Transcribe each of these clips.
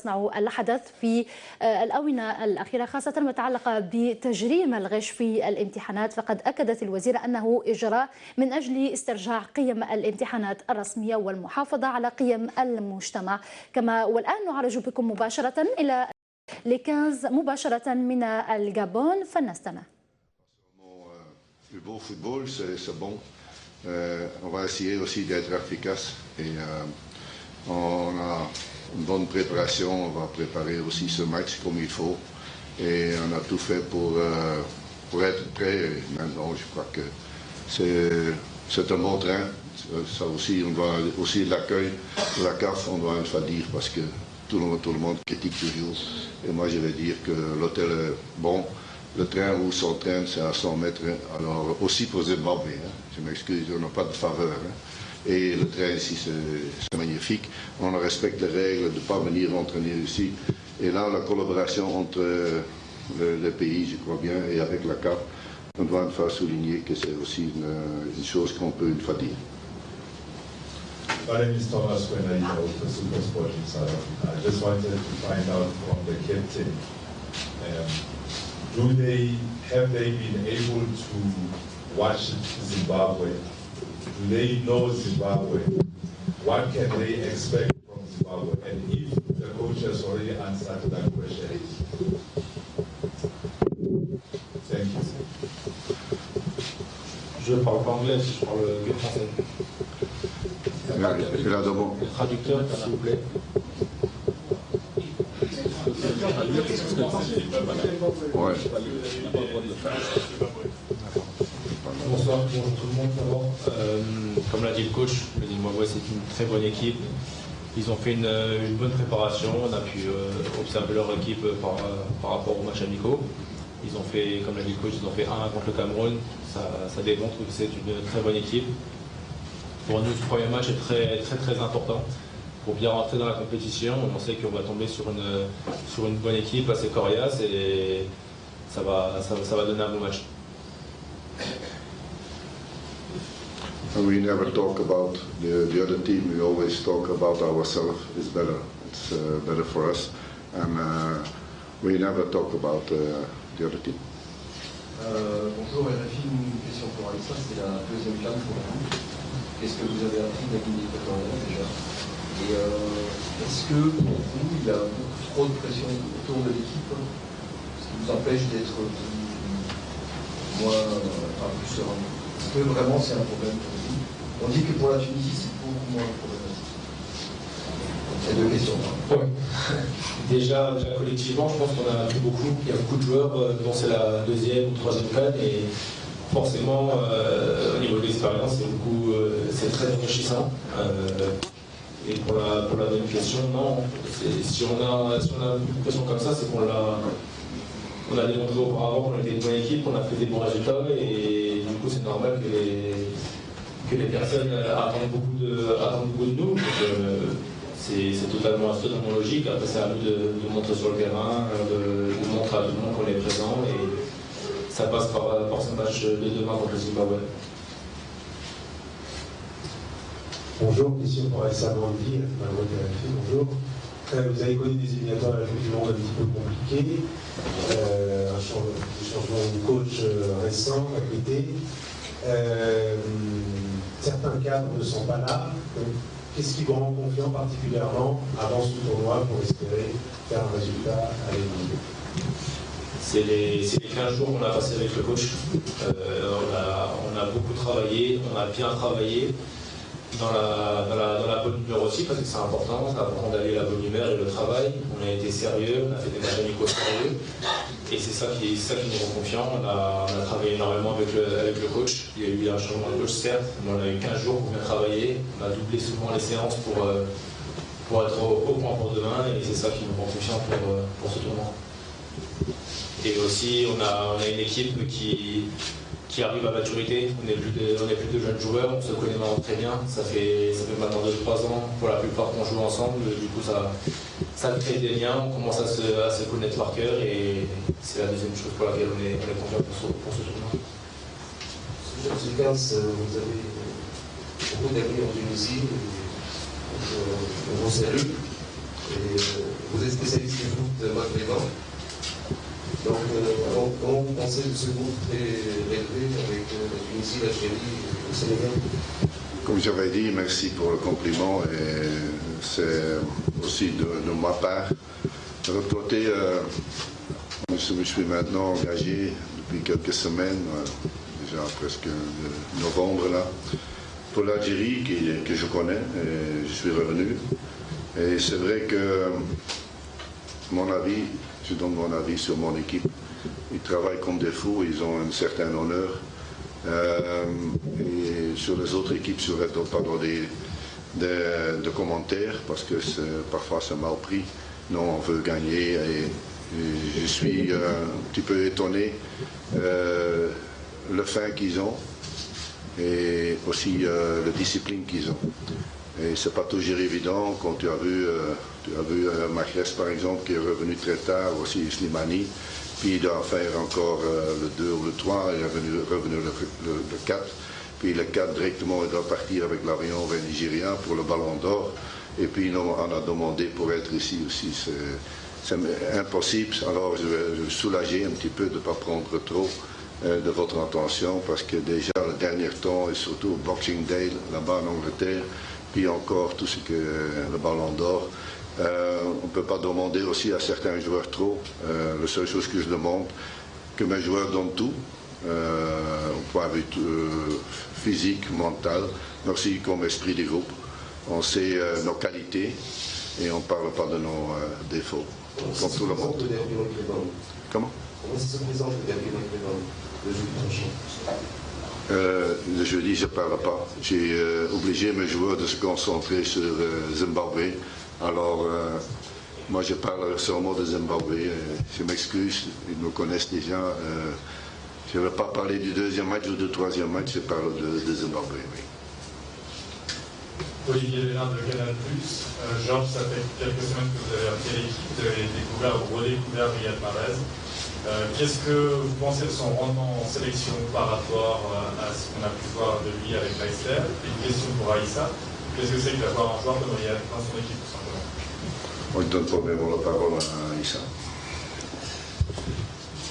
تصنع الحدث في الآونة الأخيرة، خاصة ما يتعلق بتجريم الغش في الامتحانات. فقد أكدت الوزيرة أنه إجراء من أجل استرجاع قيم الامتحانات الرسمية والمحافظة على قيم المجتمع. كما والآن نعرج بكم مباشرة إلى لكنز مباشرة من الجابون، فلنستمع. Le beau football, c'est bon. On va essayer aussi d'être efficace et on a une bonne préparation. On va préparer aussi ce match comme il faut et on a tout fait pour être prêt. Et maintenant, je crois que c'est un bon train. Ça aussi, on doit aussi l'accueil de la CAF, on doit une fois dire parce que tout le monde critique toujours. Et moi, je vais dire que l'hôtel est bon. Le train où s'entraîne, c'est à 100 mètres. Alors, aussi pour Zimbabwe, hein. Je m'excuse, on n'a pas de faveur. Hein. Et le train ici, c'est magnifique. On respecte les règles de ne pas venir entraîner ici. Et là, la collaboration entre les pays, je crois bien, et avec la CAF, on doit une fois souligner que c'est aussi une chose qu'on peut une fois dire. My name is Thomas Wenai of the Supersport in South Africa. I just wanted to find out from the captain, have they been able to watch Zimbabwe? Do they know Zimbabwe? What can they expect from Zimbabwe? And if the coach has already answered that question. Thank you. Je parle pas anglais, je parle que français. Le traducteur, s'il vous plaît. Ouais. Bonsoir, bonjour tout le monde d'abord. Comme l'a dit le coach, le Zimbabwe c'est une très bonne équipe. Ils ont fait une bonne préparation, on a pu observer leur équipe par rapport aux matchs amicaux. Ils ont fait, comme l'a dit le coach, ils ont fait 1 contre le Cameroun. Ça démontre que c'est une très bonne équipe. Pour nous, ce premier match est très important. Pour bien rentrer dans la compétition, on sait qu'on va tomber sur une bonne équipe assez coriace et ça va donner un bon match. We never talk about the other team. We always talk about ourselves. It's better. It's better for us, and we never talk about the other team. Bonjour, RFI, une question pour Alexa, c'est la deuxième CAN pour vous. Qu'est-ce que vous avez appris de la Guinée équatoriale déjà? Et est-ce que pour vous, il y a beaucoup trop de pression autour de l'équipe, ce qui vous empêche d'être plus serein? Est-ce que vraiment c'est un problème pour vous? On dit que pour la Tunisie, c'est beaucoup moins problématique. C'est deux questions. Oui. Déjà, collectivement, je pense qu'on a appris beaucoup. Il y a beaucoup de joueurs dont c'est la deuxième ou troisième CAN et forcément, au niveau de l'expérience, c'est très enrichissant. Et pour la deuxième question, non. Si on a une pression comme ça, c'est qu'on a démontré auparavant qu'on était une bonne équipe, qu'on a fait des bons résultats et du coup c'est normal que les personnes attendent beaucoup de nous. C'est totalement logique. Après c'est à nous de montrer sur le terrain, de montrer à tout le monde qu'on est présent et ça passe par ce match de demain contre le Zimbabwe. Bonjour, question pour Alexa Brandi, bonjour. Vous avez connu des éliminatoires à la Coupe du Monde un petit peu compliqués, un changement de coach récent à côté. Certains cadres ne sont pas là. Qu'est-ce qui vous rend confiant particulièrement avant ce tournoi pour espérer faire un résultat à l'élimination? C'est les 15 jours qu'on a passé avec le coach. On a beaucoup travaillé, on a bien travaillé. Dans la bonne humeur aussi, parce que c'est important d'aller la bonne humeur et le travail. On a été sérieux, on a fait des matchs amicaux sérieux, et c'est ça qui nous rend confiants. On a travaillé énormément avec le coach. Il y a eu un changement de coach, certes, mais on a eu 15 jours pour bien travailler. On a doublé souvent les séances pour être au point pour demain, et c'est ça qui nous rend confiants pour ce tournoi. Et aussi, on a une équipe qui arrive à maturité. On est plus de jeunes joueurs, on se connaît maintenant très bien. Ça fait maintenant 2-3 ans pour la plupart qu'on joue ensemble. Du coup, ça crée des liens, on commence à se connaître par cœur et c'est la deuxième chose pour laquelle on est confiant pour ce tournoi. Monsieur Gans, vous avez beaucoup d'amis en Tunisie, on vous salue. Et vous espérez maghrébin. Donc, comment vous pensez de ce groupe très élevé avec la Tunisie, l'Algérie et le Sénégal? Comme j'avais dit, merci pour le compliment et c'est aussi de ma part. De l'autre côté, je suis maintenant engagé depuis quelques semaines, déjà presque novembre là, pour l'Algérie que je connais et je suis revenu. Et c'est vrai que mon avis, je donne mon avis sur mon équipe. Ils travaillent comme des fous, ils ont un certain honneur. Et sur les autres équipes, je ne vais pas donner de commentaires parce que parfois c'est mal pris. Non, on veut gagner et je suis un petit peu étonné le fin qu'ils ont et aussi la discipline qu'ils ont. Et c'est pas toujours évident quand tu as vu Mahrez par exemple qui est revenu très tard, aussi Slimani. Puis il doit faire encore le 2 ou le 3, il est revenu le 4. Puis le 4 directement, il doit partir avec l'avion vers Nigeria pour le Ballon d'Or. Et puis on a demandé pour être ici aussi. C'est impossible. Alors je vais soulager un petit peu de ne pas prendre trop de votre attention parce que déjà le dernier temps et surtout Boxing Day là-bas en Angleterre, puis encore tout ce que le Ballon d'Or. On ne peut pas demander aussi à certains joueurs trop. La seule chose que je demande, que mes joueurs donnent tout, au point de vue physique, mental, mais aussi comme esprit du groupe. On sait nos qualités et on ne parle pas de nos défauts, comme tout le monde. Comment? Comment ça se présente le derby le jeudi prochain? Le jeudi, je ne parle pas. J'ai obligé mes joueurs de se concentrer sur Zimbabwe. Alors, moi, je parle seulement de Zimbabwe. Je m'excuse, ils me connaissent déjà. Je ne vais pas parler du deuxième match ou du troisième match, je parle de Zimbabwe. Oui. Olivier Lénard de Canal+. Georges, ça fait quelques semaines que vous avez appris l'équipe, vous avez découvert ou redécouvert Riyad Mahrez. Qu'est-ce que vous pensez de son rendement en sélection par rapport à ce qu'on a pu voir de lui avec Leicester? Et une question pour Aïssa. Qu'est-ce que c'est que d'avoir un joueur comme Riyad dans son équipe, tout simplement? Moi, je donne probablement la parole à Aïssa.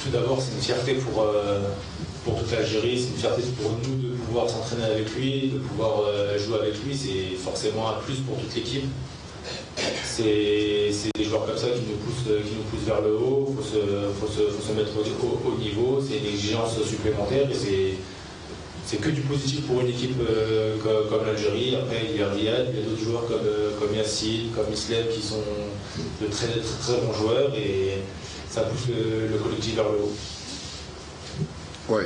Tout d'abord, c'est une fierté pour toute l'Algérie, c'est une fierté pour nous de pouvoir s'entraîner avec lui, de pouvoir jouer avec lui. C'est forcément un plus pour toute l'équipe. C'est des joueurs comme ça qui nous poussent vers le haut. Il faut se mettre au niveau. C'est une exigence supplémentaire et c'est que du positif pour une équipe comme l'Algérie. Après, il y a Riyad, il y a d'autres joueurs comme Yassine, comme Islam qui sont de très, très, très bons joueurs et ça pousse le collectif vers le haut. Oui,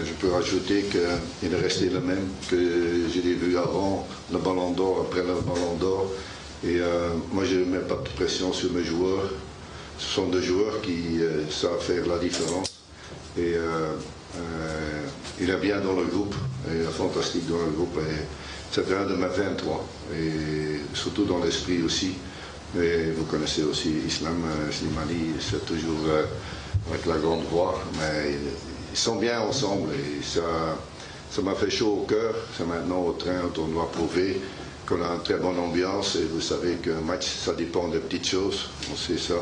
je peux rajouter qu'il est resté le même que je l'ai vu avant le Ballon d'Or, après le Ballon d'Or. Et moi, je ne mets pas de pression sur mes joueurs. Ce sont des joueurs qui savent faire la différence. Et il est bien dans le groupe, il est fantastique dans le groupe. C'est un de mes 23, et surtout dans l'esprit aussi. Et vous connaissez aussi Islam Slimani, c'est toujours avec la grande voix, mais ils sont bien ensemble et ça m'a fait chaud au cœur. C'est maintenant au train où on doit prouver qu'on a une très bonne ambiance et vous savez qu'un match, ça dépend de petites choses. On sait ça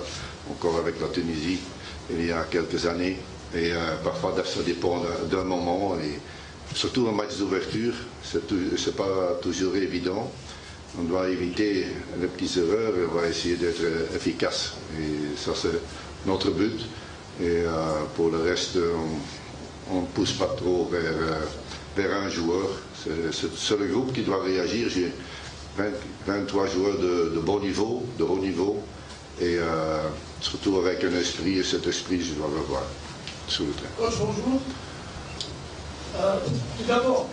encore avec la Tunisie il y a quelques années. Et parfois, ça dépend d'un moment. Et surtout un match d'ouverture, c'est pas toujours évident. On doit éviter les petites erreurs et on va essayer d'être efficace. Et ça, c'est notre but. Et pour le reste, on ne pousse pas trop vers un joueur. C'est le groupe qui doit réagir. J'ai 23 joueurs de bon niveau, de haut niveau. Et surtout avec un esprit, et cet esprit, je dois le voir. Coach, bonjour. Tout d'abord,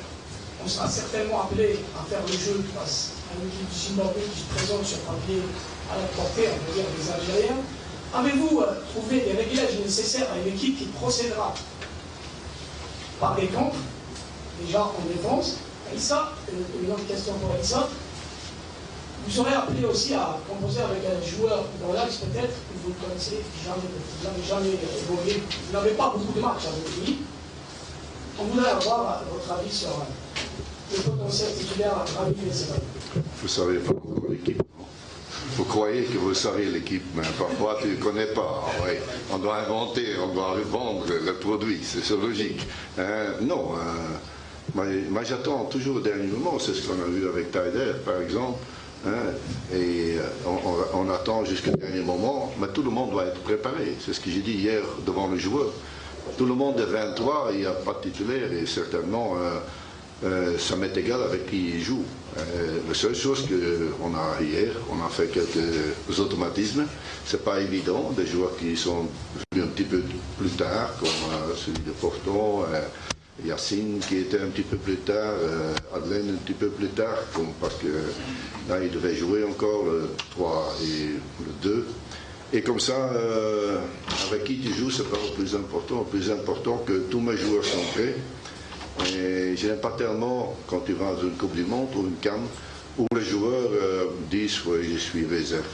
on sera certainement appelé à faire le jeu face à une équipe du Zimbabwe qui se présente sur papier à la portée, on peut dire, des Algériens. Avez-vous trouvé les réglages nécessaires à une équipe qui procédera par des contres, déjà en défense? Aïssa, une autre question pour Aïssa. Vous serez appelé aussi à composer avec un joueur dans l'axe peut-être, que vous ne connaissez jamais, vous n'avez jamais évolué, vous n'avez pas beaucoup de matchs avec lui. On voudrait avoir votre avis sur le potentiel titulaire Rami Benzema. Vous savez pas encore l'équipe. vous croyez que vous savez l'équipe, mais parfois tu ne connais pas. Oui. On doit inventer, on doit vendre le produit, c'est logique. Non, moi j'attends toujours au dernier moment, c'est ce qu'on a vu avec Taider par exemple. Et on attend jusqu'au dernier moment, mais tout le monde doit être préparé. C'est ce que j'ai dit hier devant le joueur. Tout le monde est 23, il n'y a pas de titulaire et certainement ça m'est égal avec qui il joue. La seule chose qu'on a hier, on a fait quelques automatismes. C'est pas évident, des joueurs qui sont venus un petit peu plus tard, comme celui de Porto, Yacine qui était un petit peu plus tard, Adelaine un petit peu plus tard, parce que là il devait jouer encore le 3 et le 2. Et comme ça, avec qui tu joues, c'est pas le plus important. Le plus important que tous mes joueurs sont prêts. Et je n'aime pas tellement quand tu vas dans une Coupe du Monde ou une CAN où les joueurs disent oui, je suis réserve.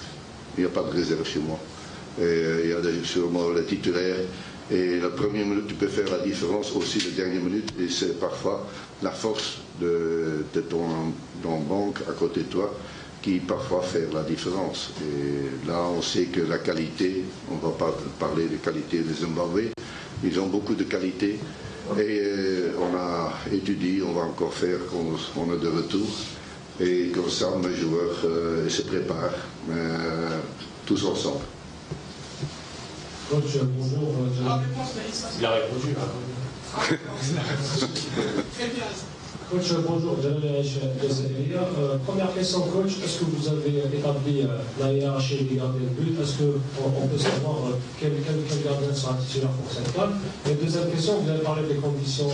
Il n'y a pas de réserve chez moi. Et il y a sûrement les titulaires. Et la première minute, tu peux faire la différence aussi la dernière minute. Et c'est parfois la force de ton banque à côté de toi qui parfois fait la différence. Et là, on sait que la qualité, on ne va pas parler de qualité des Zimbabwe, ils ont beaucoup de qualité. Et on a étudié, on va encore faire quand on est de retour. Et comme ça, mes joueurs se préparent tous ensemble. Coach, bonjour. Il a répondu. Très bien. Coach, bonjour. Première question, coach. Est-ce que vous avez établi la hiérarchie des gardiens de but? Est-ce qu'on peut savoir quel gardien sera titulaire pour cette CAN? Et deuxième question, vous avez parlé des conditions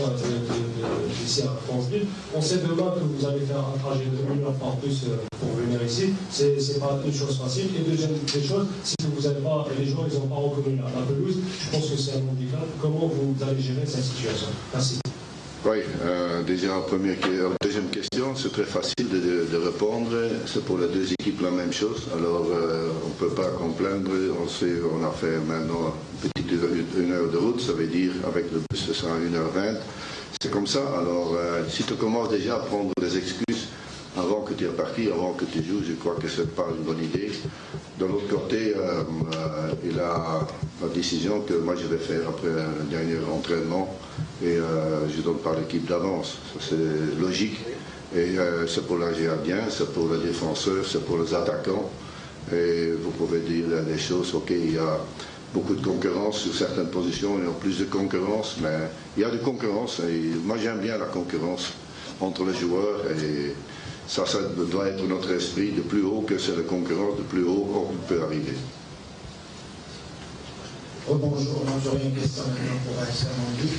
d'ici à France-Ville. On sait demain que vous allez faire un trajet de 1 heure par bus pour venir ici. C'est pas une chose facile. Et deuxième des choses, si vous n'avez pas, les joueurs ils n'ont pas reconnu la pelouse, je pense que c'est un handicap. Comment vous allez gérer cette situation? Merci. Oui, déjà deuxième question, c'est très facile de répondre. C'est pour les deux équipes la même chose. Alors, on ne peut pas complaindre. On a fait maintenant une heure de route, ça veut dire avec le bus, ce sera 1h20. C'est comme ça. Alors, si tu commences déjà à prendre des excuses avant que tu es parti, avant que tu joues, je crois que ce n'est pas une bonne idée. De l'autre côté, il a la décision que moi je vais faire après un dernier entraînement et je ne donne pas l'équipe d'avance. C'est logique. Et c'est pour les gardiens, c'est pour les défenseurs, c'est pour les attaquants. Et vous pouvez dire des choses, ok, il y a beaucoup de concurrence sur certaines positions, il y a plus de concurrence, mais il y a de concurrence. Et moi j'aime bien la concurrence entre les joueurs et ça doit être notre esprit de plus haut que c'est la concurrence, de plus haut qu'on peut arriver. Bonjour, j'aurais une question maintenant pour Aïssa Mandi.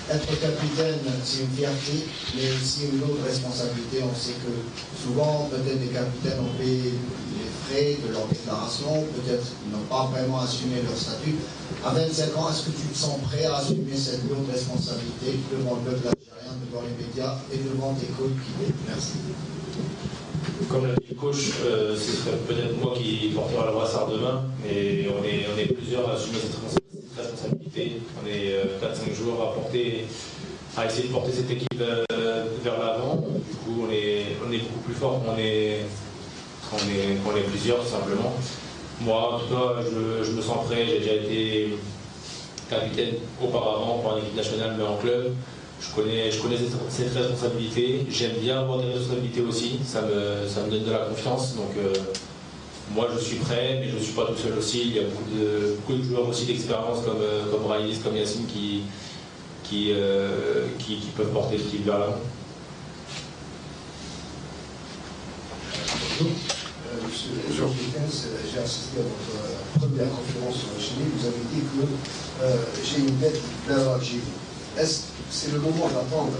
Être capitaine, c'est une fierté, mais aussi une autre responsabilité. On sait que souvent, peut-être les capitaines ont payé les frais de leur déclaration, peut-être ils n'ont pas vraiment assumé leur statut. À 25 ans, est-ce que tu te sens prêt à assumer cette lourde responsabilité devant le peuple algérien, devant les médias et devant tes coéquipiers? Merci. Comme l'a dit le coach, ce serait peut-être moi qui portera le brassard demain, mais on est plusieurs à assumer cette responsabilité. On est 4-5 joueurs à essayer de porter cette équipe vers l'avant. Du coup, on est beaucoup plus fort qu'on est plusieurs, tout simplement. Moi, en tout cas, je me sens prêt. J'ai déjà été capitaine auparavant pour une équipe nationale, mais en club. Je connais cette responsabilité. J'aime bien avoir des responsabilités aussi. Ça me donne de la confiance. Donc, moi, je suis prêt, mais je ne suis pas tout seul aussi. Il y a beaucoup de joueurs aussi d'expérience comme Raïs, comme Yacine qui peuvent porter l'équipe vers l'avant. Monsieur Georges Dickens, j'ai assisté à votre première conférence chez lui. Vous avez dit que j'ai une dette vers l'Algérie. Est-ce que c'est le moment d'attendre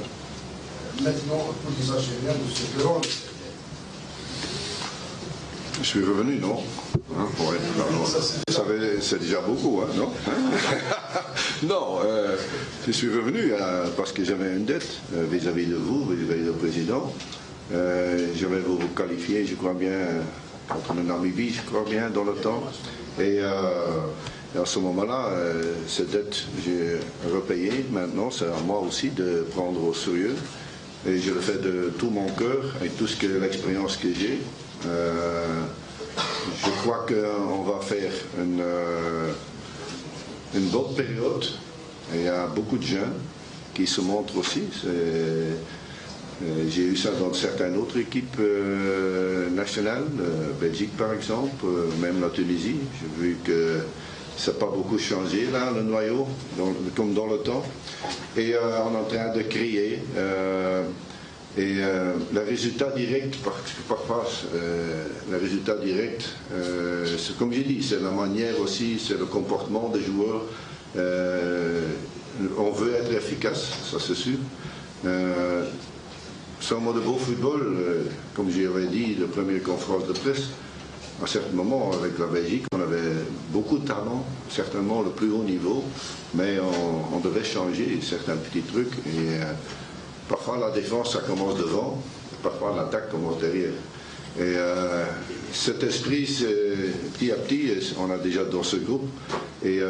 maintenant pour les Algériens de se demander? Je suis revenu, non ouais, vous savez, c'est déjà beaucoup, hein, non non, je suis revenu parce que j'avais une dette vis-à-vis de vous, vis-à-vis du président. Je vais vous qualifier, je crois bien, contre le Namibie, je crois bien, dans le temps. Et à ce moment-là, cette dette, j'ai repayé. Maintenant, c'est à moi aussi de prendre au sérieux. Et je le fais de tout mon cœur, avec tout l'expérience que j'ai. je crois qu'on va faire une bonne période. Il y a beaucoup de jeunes qui se montrent aussi. J'ai eu ça dans certaines autres équipes nationales, Belgique par exemple, même la Tunisie. J'ai vu que ça n'a pas beaucoup changé là, le noyau, comme dans le temps. Et on est en train de créer. Le résultat direct, parce que parfois, le résultat direct, c'est comme j'ai dit, c'est la manière aussi, c'est le comportement des joueurs. On veut être efficace, ça c'est sûr. Sans mot de beau football, comme j'avais dit, la première conférence de presse, à un certain moment, avec la Belgique, on avait beaucoup de talent, certainement le plus haut niveau, mais on devait changer certains petits trucs. Et parfois, la défense, ça commence devant, parfois, l'attaque commence derrière. Et cet esprit, petit à petit, on a déjà dans ce groupe. Et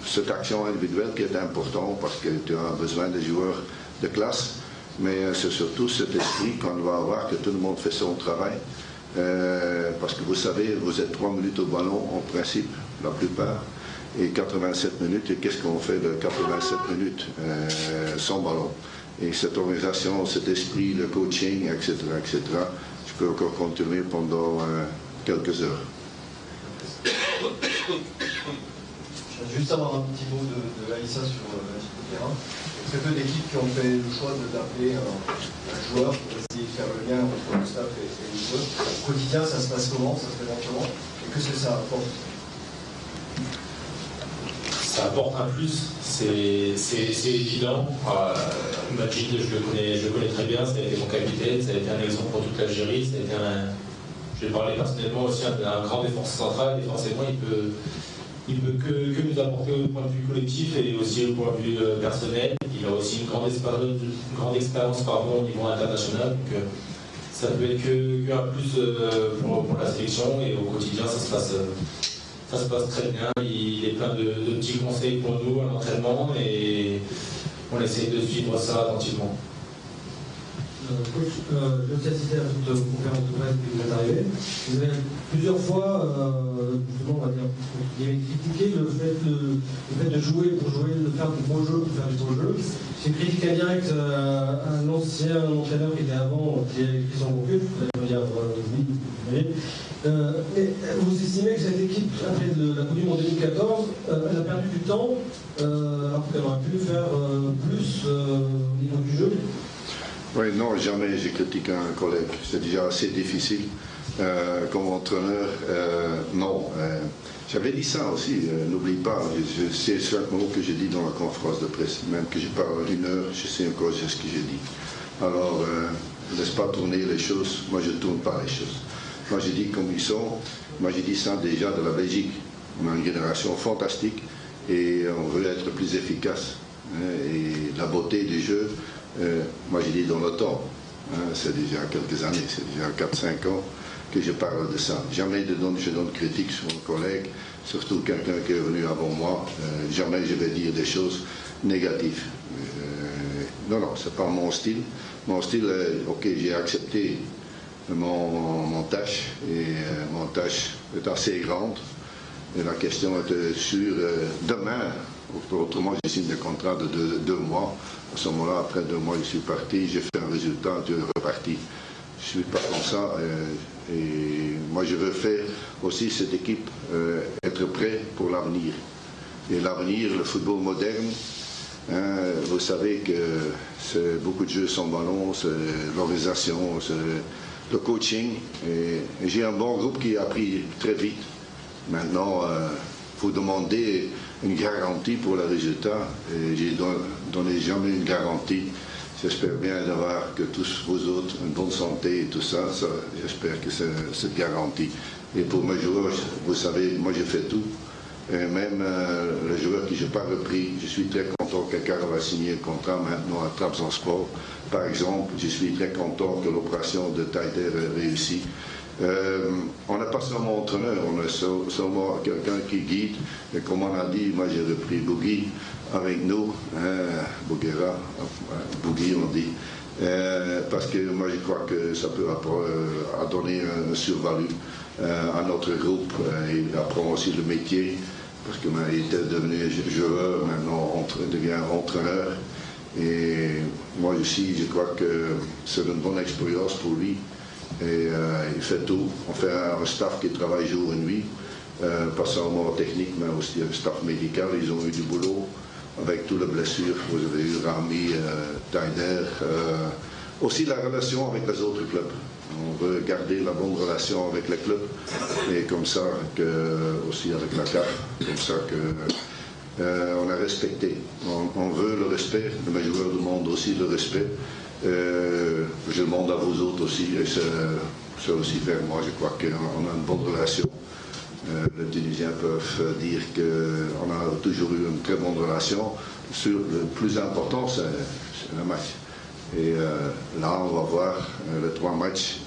cette action individuelle qui est importante parce que tu as besoin des joueurs de classe. Mais c'est surtout cet esprit qu'on va avoir, que tout le monde fait son travail. Parce que vous savez, vous êtes 3 minutes au ballon, en principe, la plupart, et 87 minutes. Et qu'est-ce qu'on fait de 87 minutes sans ballon? Et cette organisation, cet esprit, le coaching, etc., je peux encore continuer pendant quelques heures. Je vais juste avoir un petit mot de Aïssa sur le terrain. Très peu d'équipes qui ont fait le choix d'appeler un joueur pour essayer de faire le lien entre le staff et les joueurs. Au quotidien, ça se passe comment? Ça se présente comment? Et qu'est-ce que ça apporte? Ça apporte un plus, c'est évident. Majid, je le connais très bien, ça a été mon capitaine, ça a été un exemple pour toute l'Algérie, ça a été je vais parler personnellement aussi d'un grand défenseur central, et forcément il peut que nous apporter au point de vue collectif et aussi au point de vue personnel. Il a aussi une grande expérience au niveau international, donc ça peut être qu'un plus pour la sélection, et au quotidien ça se passe très bien. Il est plein de petits conseils pour nous à l'entraînement et on essaie de suivre ça attentivement. Coach, je suis assisté à toute conférence de presse que vous êtes arrivé. Vous avez plusieurs fois, justement, on va dire, vous avez critiqué le fait de jouer pour jouer, de faire du beau jeu pour faire du beau jeu. C'est une critique indirecte à un ancien entraîneur qui était avant, qui est Christian Bourque, vous dire oui, mais vous estimez que cette équipe, après la Coupe du Monde 2014, elle a perdu du temps, alors qu'elle aurait pu faire plus au niveau du jeu? Oui, non, jamais j'ai critiqué un collègue. C'est déjà assez difficile comme entraîneur. Non, j'avais dit ça aussi, n'oublie pas. C'est chaque mot que j'ai dit dans la conférence de presse. Même que je parle 1 heure, je sais encore ce que j'ai dit. Alors, laisse pas tourner les choses. Moi, je ne tourne pas les choses. Moi, j'ai dit comme ils sont. Moi, j'ai dit ça déjà de la Belgique. On a une génération fantastique et on veut être plus efficace. Et la beauté du jeu, moi j'ai dit dans le temps, c'est déjà quelques années, c'est déjà 4-5 ans que je parle de ça. Jamais je donne critique sur mon collègue, surtout quelqu'un qui est venu avant moi. Jamais je vais dire des choses négatives. Non, c'est pas mon style. Mon style, ok, j'ai accepté mon tâche, et mon tâche est assez grande. Et la question est sur demain. Autrement, j'ai signé un contrat de 2 mois. À ce moment-là, après 2 mois, je suis parti, j'ai fait un résultat, je suis reparti. Je ne suis pas comme ça. Et moi, je veux faire aussi cette équipe être prêt pour l'avenir. Et l'avenir, le football moderne, vous savez que c'est beaucoup de jeux sans ballon, c'est l'organisation, c'est le coaching. Et j'ai un bon groupe qui a appris très vite. Maintenant, il faut demander une garantie pour le résultat, et j'ai donné jamais une garantie. J'espère bien d'avoir que tous vous autres une bonne santé et tout ça, j'espère que c'est cette garantie. Et pour mes joueurs, vous savez, moi j'ai fait tout, et même le joueur que je n'ai pas repris, je suis très content que quelqu'un va signer le contrat maintenant à Trabzonspor. Par exemple, je suis très content que l'opération de Taider ait réussi. On n'a pas seulement entraîneur, on a seulement quelqu'un qui guide. Et comme on a dit, moi j'ai repris Bougui avec nous, Bouguera, Bougui on dit. parce que moi je crois que ça peut donner un survalue à notre groupe et apprendre aussi le métier, parce qu'il était devenu joueur, maintenant devient entraîneur. Et moi aussi, je crois que c'est une bonne expérience pour lui. Et il fait tout. On fait un staff qui travaille jour et nuit, pas seulement technique, mais aussi un staff médical. Ils ont eu du boulot avec toutes les blessures. Vous avez eu Rami, Taider. Aussi la relation avec les autres clubs. On veut garder la bonne relation avec les clubs. Et comme ça, aussi avec la CAF, comme ça que... on a respecté. On veut le respect. Les joueurs demandent aussi le respect. Je demande à vous autres aussi. Et c'est aussi vers moi. Je crois qu'on a une bonne relation. Les Tunisiens peuvent dire qu'on a toujours eu une très bonne relation. Le plus important, c'est le match. Et là, on va voir les 3 matchs.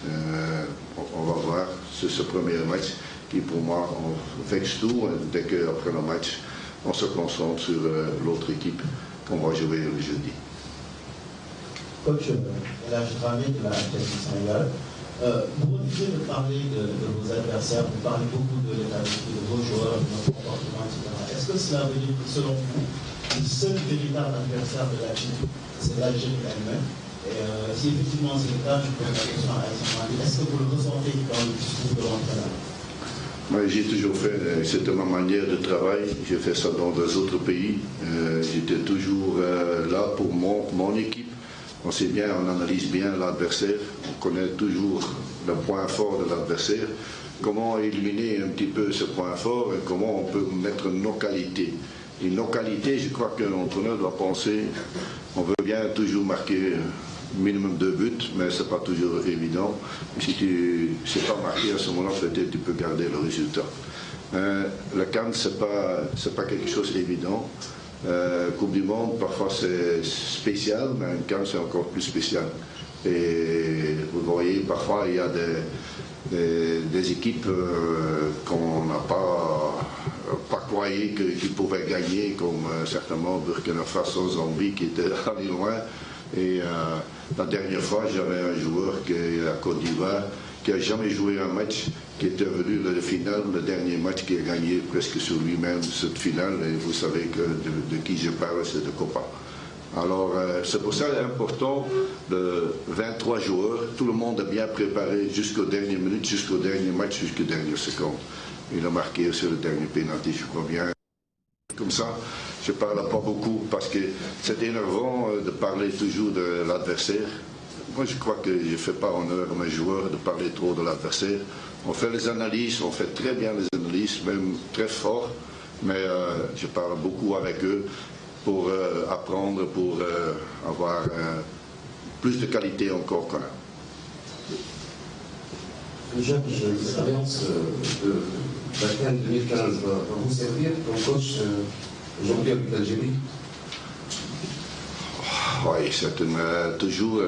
On va voir ce premier match qui, pour moi, on fixe tout. Dès qu'après le match, on se concentre sur l'autre équipe qu'on va jouer le jeudi. Coach, là, je travaille de la Académie Sénégal. Vous refusez de parler de vos adversaires, vous parlez beaucoup de l'état d'esprit de vos joueurs, de notre comportement, etc. Est-ce que cela veut dire que, selon vous, le seul véritable adversaire de la Chine, c'est l'Algérie elle-même? Et si effectivement c'est le cas, je pose la question à Alexandre. Est-ce que vous le ressentez dans le discours de l'entraîneur? Moi, j'ai toujours fait, c'était ma manière de travail, j'ai fait ça dans des autres pays. J'étais toujours là pour mon équipe. On sait bien, on analyse bien l'adversaire, on connaît toujours le point fort de l'adversaire, comment éliminer un petit peu ce point fort et comment on peut mettre nos qualités. Et nos qualités, je crois qu'un entraîneur doit penser, on veut bien toujours marquer minimum 2 buts, mais ce n'est pas toujours évident. Si tu ne sais pas marquer à ce moment-là, peut-être tu peux garder le résultat. Le CAN, ce n'est pas quelque chose d'évident. Coupe du Monde, parfois c'est spécial, mais un CAN c'est encore plus spécial. Et vous voyez, parfois il y a des équipes qu'on n'a pas croyé qu'ils pouvaient gagner, comme certainement Burkina Faso, Zambie qui était allé loin. Et la dernière fois, j'avais un joueur qui est à Côte d'Ivoire, qui n'a jamais joué un match, qui était venu de la finale, le dernier match qui a gagné presque sur lui-même cette finale. Et vous savez que de qui je parle, c'est de Copa. Alors, c'est pour ça que c'est important, de 23 joueurs, tout le monde est bien préparé jusqu'aux dernières minutes, jusqu'au dernier match, jusqu'aux dernières secondes. Il a marqué sur le dernier pénalty, je crois bien. Comme ça, je ne parle pas beaucoup parce que c'est énervant de parler toujours de l'adversaire. Moi, je crois que je ne fais pas honneur à mes joueurs de parler trop de l'adversaire. On fait les analyses, on fait très bien les analyses, même très fort, mais je parle beaucoup avec eux pour apprendre, pour avoir plus de qualité encore qu'on a. Déjà, l'expérience de la CAN 2015 va vous servir comme coach aujourd'hui avec l'Algérie? Oui, c'est toujours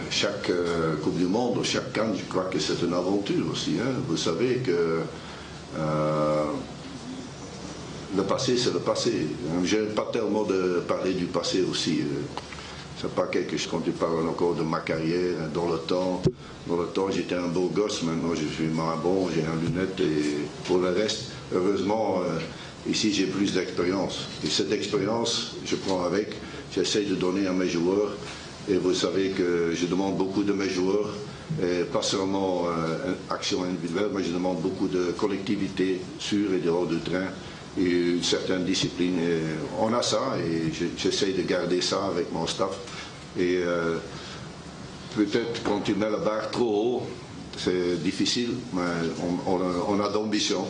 chaque Coupe du Monde, chaque CAN, je crois que c'est une aventure aussi. Hein. Vous savez que le passé, c'est le passé. Je n'aime pas tellement de parler du passé aussi. C'est pas quelque chose, quand tu parles encore de ma carrière, dans le temps, j'étais un beau gosse, maintenant je suis moins bon, j'ai une lunette et pour le reste, heureusement, ici j'ai plus d'expérience. Et cette expérience, je prends avec, j'essaie de donner à mes joueurs et vous savez que je demande beaucoup de mes joueurs, et pas seulement action individuelle, mais je demande beaucoup de collectivité sur et dehors du train. Et une certaine discipline. Et on a ça et j'essaie de garder ça avec mon staff. Et peut-être quand tu mets la barre trop haut, c'est difficile, mais on a d'ambition.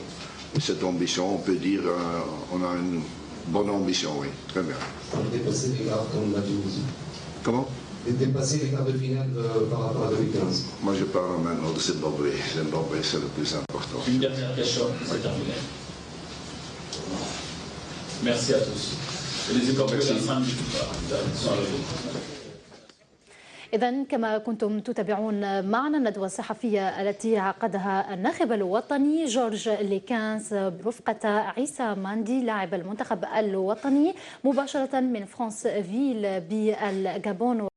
Et cette ambition, on peut dire, on a une bonne ambition, oui, très bien. Dépasser les quarts comme la Tunisie. Comment? Dépasser les quarts de finale par rapport à 2015. Moi, je parle maintenant de Zimbabwe. Zimbabwe, c'est le plus important. Une dernière question, c'est terminé. Merci à tous. إذن كما كنتم تتابعون معنا الندوة الصحفية التي عقدها الناخب الوطني جورج ليكانس برفقة عيسى ماندي لاعب المنتخب الوطني مباشرة من فرانس فيل بالجابون.